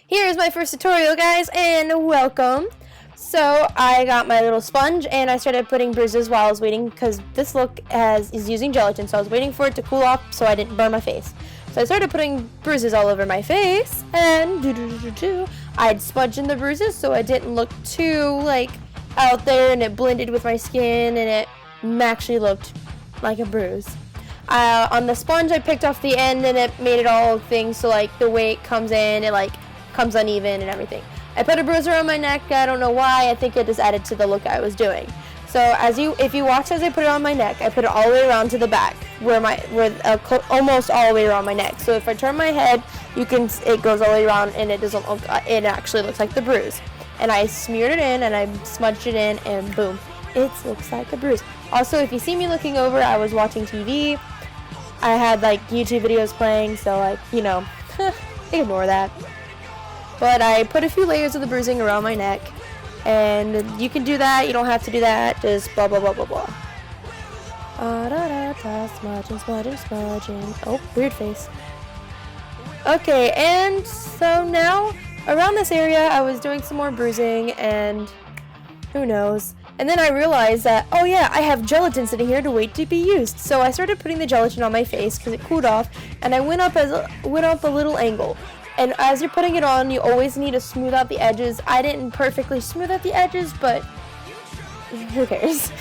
Here's my first tutorial, guys, and welcome. So I got my little sponge and I started putting bruises while I was waiting because this look is using gelatin, so I was waiting for it to cool off so I didn't burn my face. So I started putting bruises all over my face, and I'd smudge in the bruises so it didn't look too out there, and it blended with my skin and it actually looked like a bruise. On the sponge I picked off the end and it made it all things so the weight comes in, it comes uneven and everything. I put a bruise around my neck. I don't know why. I think it just added to the look I was doing. So if you watch as I put it on my neck, I put it all the way around to the back, almost all the way around my neck. So if I turn my head, it goes all the way around, and it doesn't look. It actually looks like the bruise. And I smeared it in, and I smudged it in, and boom, it looks like a bruise. Also, if you see me looking over, I was watching TV. I had YouTube videos playing, so ignore that. But I put a few layers of the bruising around my neck, and you can do that. You don't have to do that. Just blah blah blah blah blah. Smudging. Oh, weird face. Okay, and so now around this area, I was doing some more bruising, and who knows. And then I realized that, oh yeah, I have gelatin sitting here to wait to be used. So I started putting the gelatin on my face because it cooled off, and I went up a little angle. And as you're putting it on, you always need to smooth out the edges. I didn't perfectly smooth out the edges, but who cares?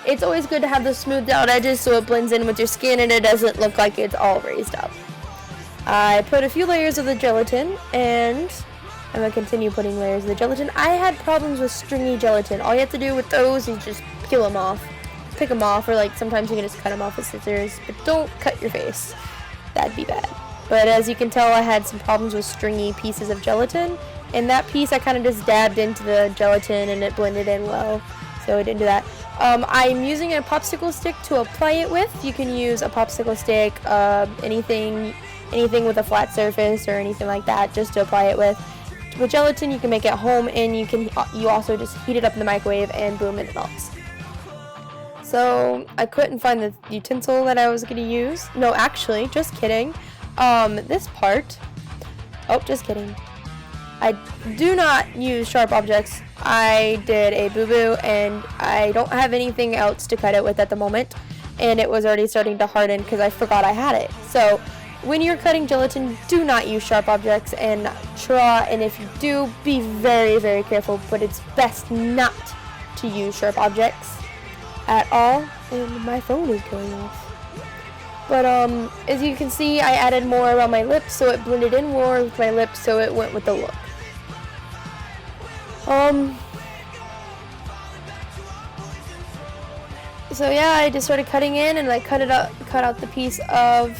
It's always good to have the smoothed out edges so it blends in with your skin and it doesn't look like it's all raised up. I put a few layers of the gelatin, and I'm going to continue putting layers of the gelatin. I had problems with stringy gelatin. All you have to do with those is just peel them off. Pick them off, or sometimes you can just cut them off with scissors, but don't cut your face. That'd be bad. But as you can tell, I had some problems with stringy pieces of gelatin. And that piece I kind of just dabbed into the gelatin and it blended in well. So I didn't do that. I'm using a popsicle stick to apply it with. You can use a popsicle stick, anything with a flat surface or anything like that, just to apply it with. With gelatin, you can make it at home, and you also just heat it up in the microwave, and boom, it melts. So I couldn't find the utensil that I was going to use. No, actually, just kidding. This part, just kidding. I do not use sharp objects. I did a boo-boo, and I don't have anything else to cut it with at the moment, and it was already starting to harden because I forgot I had it. So when you're cutting gelatin, do not use sharp objects, and if you do, be very, very careful, but it's best not to use sharp objects at all. And my phone is going off. But as you can see, I added more around my lips, so it blended in more with my lips, so it went with the look. So yeah, I just started cutting in, and I cut out the piece of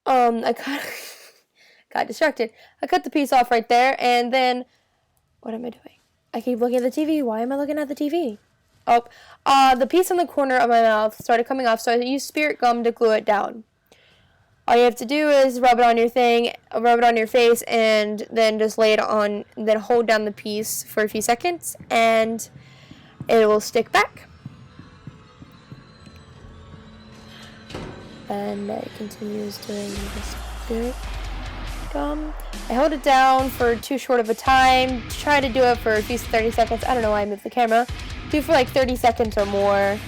I got distracted. I cut the piece off right there, and then what am I doing? I keep looking at the TV. Why am I looking at the TV? The piece on the corner of my mouth started coming off, so I used spirit gum to glue it down. All you have to do is rub it on your face, and then just lay it on, then hold down the piece for a few seconds, and it will stick back. And it continues doing the spirit gum. I held it down for too short of a time. Try to do it for at least 30 seconds. I don't know why I moved the camera. Do for 30 seconds or more.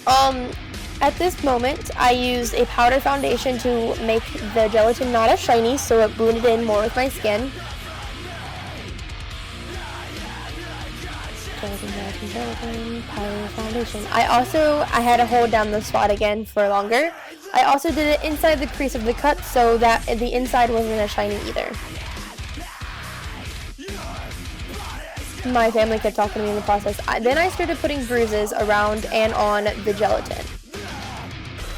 At this moment, I used a powder foundation to make the gelatin not as shiny, so it blended in more with my skin. Gelatin, powder foundation. I had to hold down the spot again for longer. I also did it inside the crease of the cut so that the inside wasn't as shiny either. My family kept talking to me in the process. Then I started putting bruises around and on the gelatin.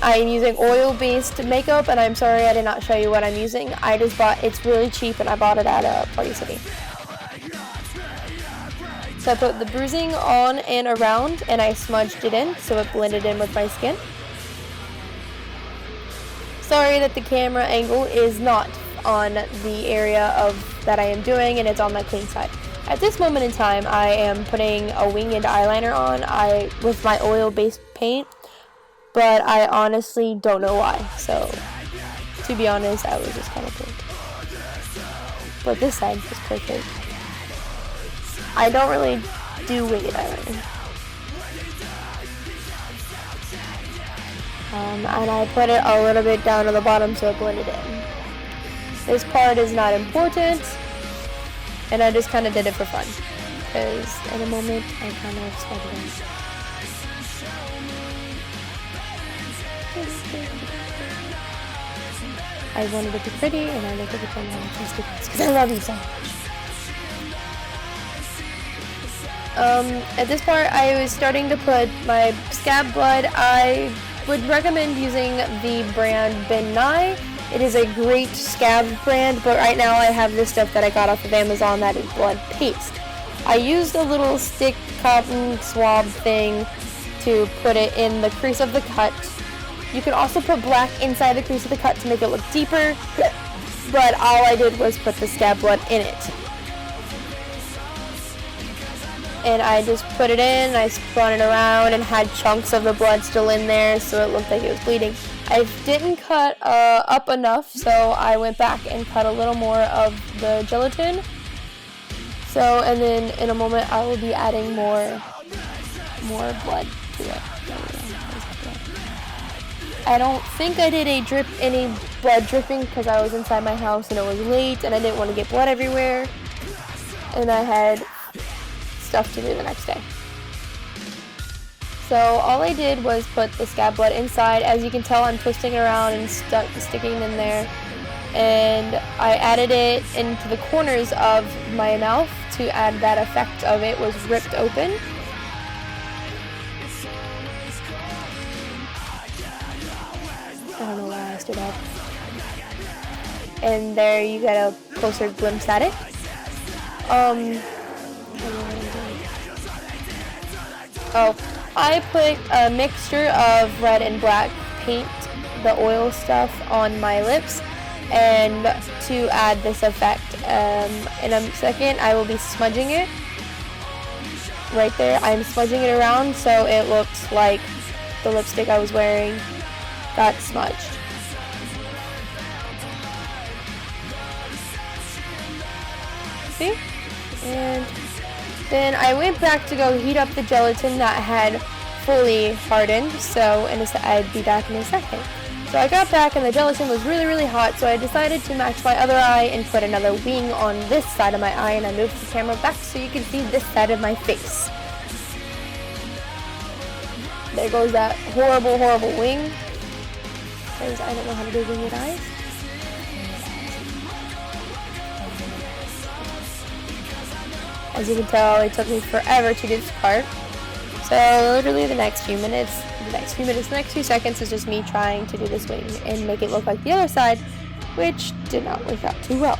I'm using oil-based makeup, and I'm sorry I did not show you what I'm using. It's really cheap, and I bought it at Party City. So I put the bruising on and around, and I smudged it in so it blended in with my skin. Sorry that the camera angle is not on the area that I am doing, and it's on my clean side. At this moment in time, I am putting a winged eyeliner on with my oil-based paint. but I honestly don't know why. So, to be honest, I was just kind of bored. But this side is perfect. I don't really do winged eyeliner. And I put it a little bit down to the bottom so it blended in. This part is not important, and I just kind of did it for fun, because in a moment I kind of sweated it. I wanted it to be pretty, and I looked at the camera and just because I love you so much. At this part, I was starting to put my scab blood. I would recommend using the brand Ben Nye. It is a great scab brand, but right now I have this stuff that I got off of Amazon that is blood paste. I used a little stick cotton swab thing to put it in the crease of the cut. You can also put black inside the crease of the cut to make it look deeper, but all I did was put the scab blood in it. And I just put it in, I spun it around and had chunks of the blood still in there, so it looked like it was bleeding. I didn't cut up enough, so I went back and cut a little more of the gelatin. So, and then in a moment I will be adding more blood to it. I don't think I did any blood dripping because I was inside my house and it was late and I didn't want to get blood everywhere. And I had stuff to do the next day. So all I did was put the scab blood inside. As you can tell, I'm twisting it around and sticking in there. And I added it into the corners of my mouth to add that effect of it was ripped open. I don't know why I stood up. And there you get a closer glimpse at it. I put a mixture of red and black paint, the oil stuff, on my lips, and to add this effect. In a second, I will be smudging it. Right there, I'm smudging it around so it looks like the lipstick I was wearing got smudged. See? And then I went back to go heat up the gelatin that had fully hardened, I'd be back in a second. So I got back and the gelatin was really, really hot, so I decided to match my other eye and put another wing on this side of my eye, and I moved the camera back so you can see this side of my face. There goes that horrible, horrible wing, because I don't know how to do winged eyes. As you can tell, it took me forever to do this part. So literally the next few seconds is just me trying to do this wing and make it look like the other side, which did not work out too well.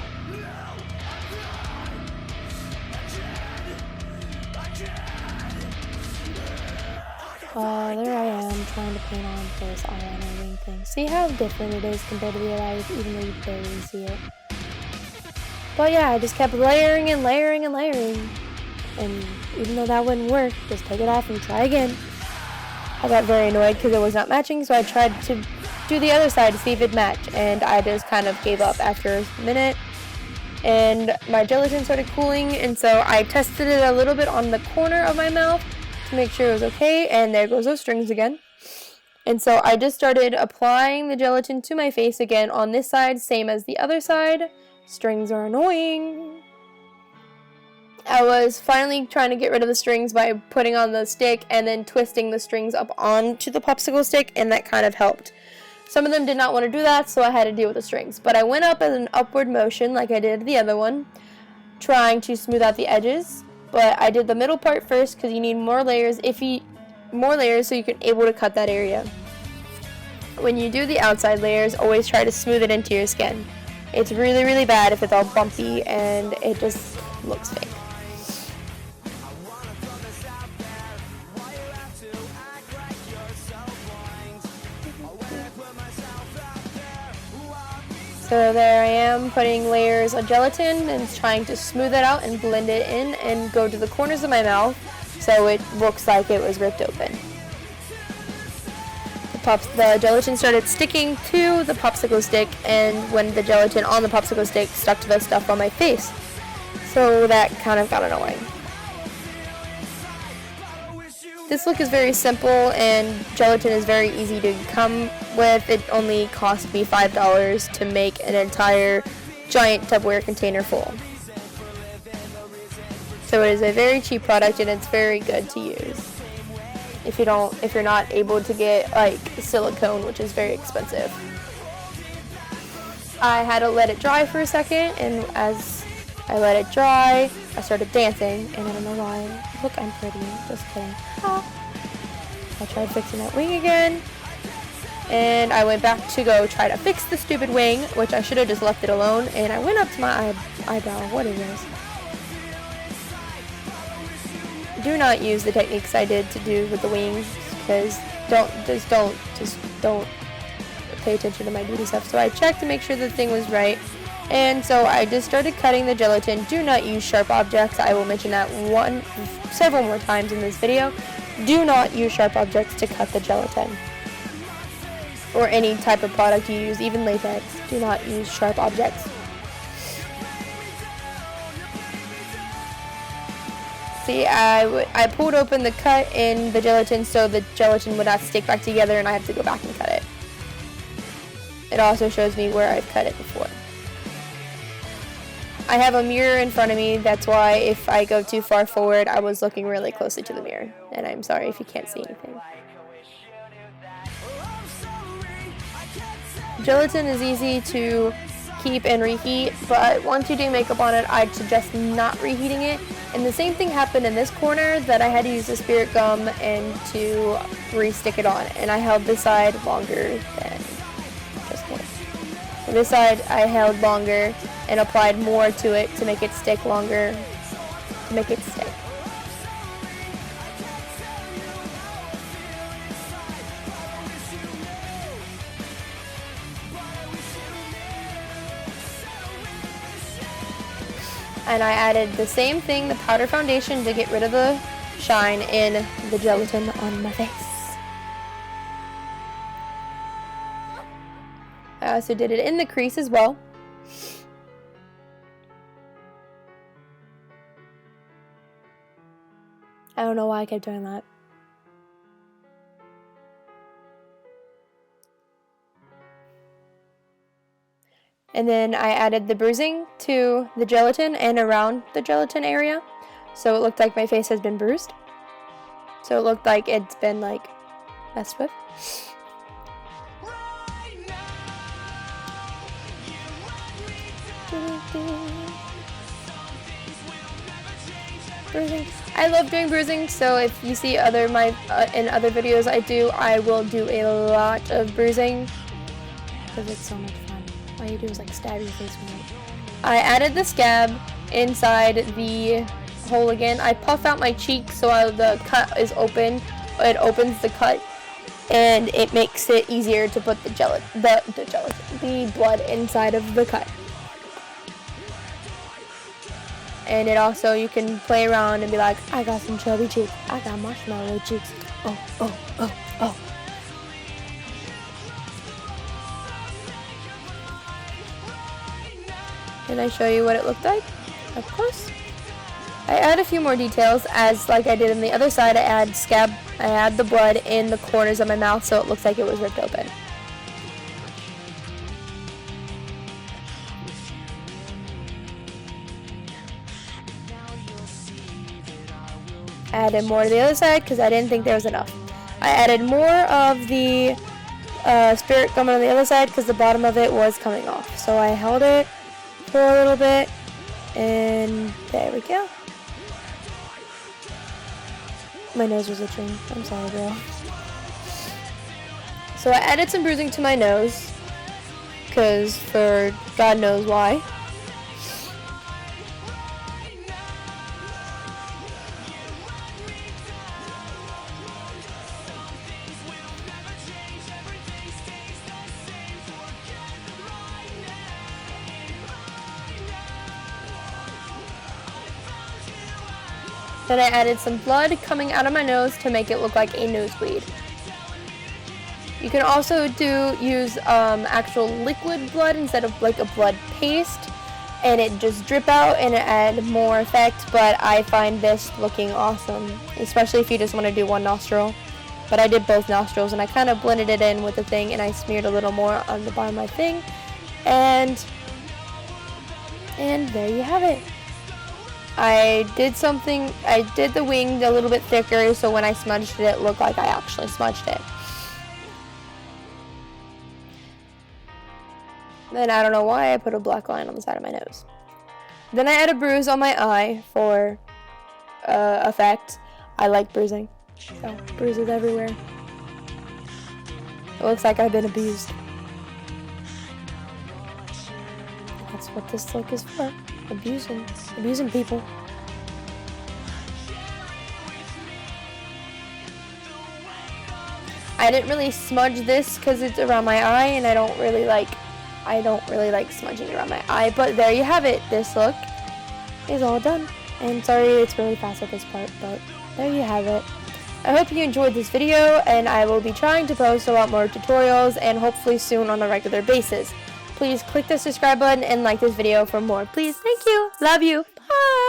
There I am trying to paint on this eyeliner wing thing. See how different it is compared to the other eyes, even though you barely see it. But yeah, I just kept layering and layering and layering. And even though that wouldn't work, just take it off and try again. I got very annoyed because it was not matching, so I tried to do the other side to see if it'd match. And I just kind of gave up after a minute. And my gelatin started cooling, and so I tested it a little bit on the corner of my mouth to make sure it was okay. And there goes those strings again. And so I just started applying the gelatin to my face again on this side, same as the other side. Strings are annoying. I was finally trying to get rid of the strings by putting on the stick and then twisting the strings up onto the popsicle stick, and that kind of helped. Some of them did not want to do that, so I had to deal with the strings. But I went up in an upward motion like I did the other one, trying to smooth out the edges. But I did the middle part first because you need more layers so you can able to cut that area. When you do the outside layers, always try to smooth it into your skin. It's really, really bad if it's all bumpy and it just looks fake. So there I am putting layers of gelatin and trying to smooth it out and blend it in and go to the corners of my mouth so it looks like it was ripped open. The the gelatin started sticking to the popsicle stick, and when the gelatin on the popsicle stick stuck to the stuff on my face. So that kind of got annoying. This look is very simple, and gelatin is very easy to come with. It only cost me $5 to make an entire giant Tupperware container full. So it is a very cheap product, and it's very good to use. If you're not able to get like silicone, which is very expensive. I had to let it dry for a second, and as I let it dry, I started dancing, and I don't know why. Look, I'm pretty. Just kidding. I tried fixing that wing again, and I went back to go try to fix the stupid wing, which I should have just left it alone, and I went up to my eyebrow, what it is. Do not use the techniques I did to do with the wings, because don't pay attention to my beauty stuff. So I checked to make sure the thing was right, and so I just started cutting the gelatin. Do not use sharp objects. I will mention that several more times in this video. Do not use sharp objects to cut the gelatin, or any type of product you use, even latex. Do not use sharp objects. See, I pulled open the cut in the gelatin so the gelatin would not stick back together, and I have to go back and cut it. It also shows me where I've cut it before. I have a mirror in front of me, that's why if I go too far forward, I was looking really closely to the mirror, and I'm sorry if you can't see anything. Gelatin is easy to keep and reheat, but once you do makeup on it, I'd suggest not reheating it. And the same thing happened in this corner, that I had to use the spirit gum and to re-stick it on, and I held this side longer than, just kidding. This side I held longer and applied more to it to make it stick longer, to make it stick. And I added the same thing, the powder foundation, to get rid of the shine in the gelatin on my face. I also did it in the crease as well. I don't know why I kept doing that. And then I added the bruising to the gelatin and around the gelatin area, so it looked like my face has been bruised. So it looked like it's been like messed with. Bruising. I love doing bruising, so if you see in other videos I will do a lot of bruising because it's so much fun. All you do is like stab your face with it. I added the scab inside the hole again. I puff out my cheek so the cut is open. It opens the cut, and it makes it easier to put the blood inside of the cut. And it also, you can play around and be like, I got some chubby cheeks. I got marshmallow cheeks. Oh, oh, oh, oh. Can I show you what it looked like up close? I add a few more details, as like I did on the other side. I add the blood in the corners of my mouth so it looks like it was ripped open. I added more to the other side because I didn't think there was enough. I added more of the spirit gum on the other side because the bottom of it was coming off. So I held it for a little bit, and there we go. My nose was itching. I'm sorry, girl. So I added some bruising to my nose, because for God knows why. Then I added some blood coming out of my nose to make it look like a nosebleed. You can also use actual liquid blood instead of like a blood paste, and it just drip out and it add more effect. But I find this looking awesome, especially if you just want to do one nostril. But I did both nostrils, and I kind of blended it in with the thing, and I smeared a little more on the bottom of my thing, and there you have it. I did the wing a little bit thicker, so when I smudged it, it looked like I actually smudged it. Then I don't know why I put a black line on the side of my nose. Then I add a bruise on my eye for effect. I like bruising. So, bruises everywhere. It looks like I've been abused. That's what this look is for. Abusing people. I didn't really smudge this because it's around my eye, and I don't really like smudging around my eye. But there you have it. This look is all done. And sorry it's really fast at this part, but there you have it. I hope you enjoyed this video, and I will be trying to post a lot more tutorials, and hopefully soon on a regular basis. Please click the subscribe button and like this video for more. Please, thank you. Love you. Bye.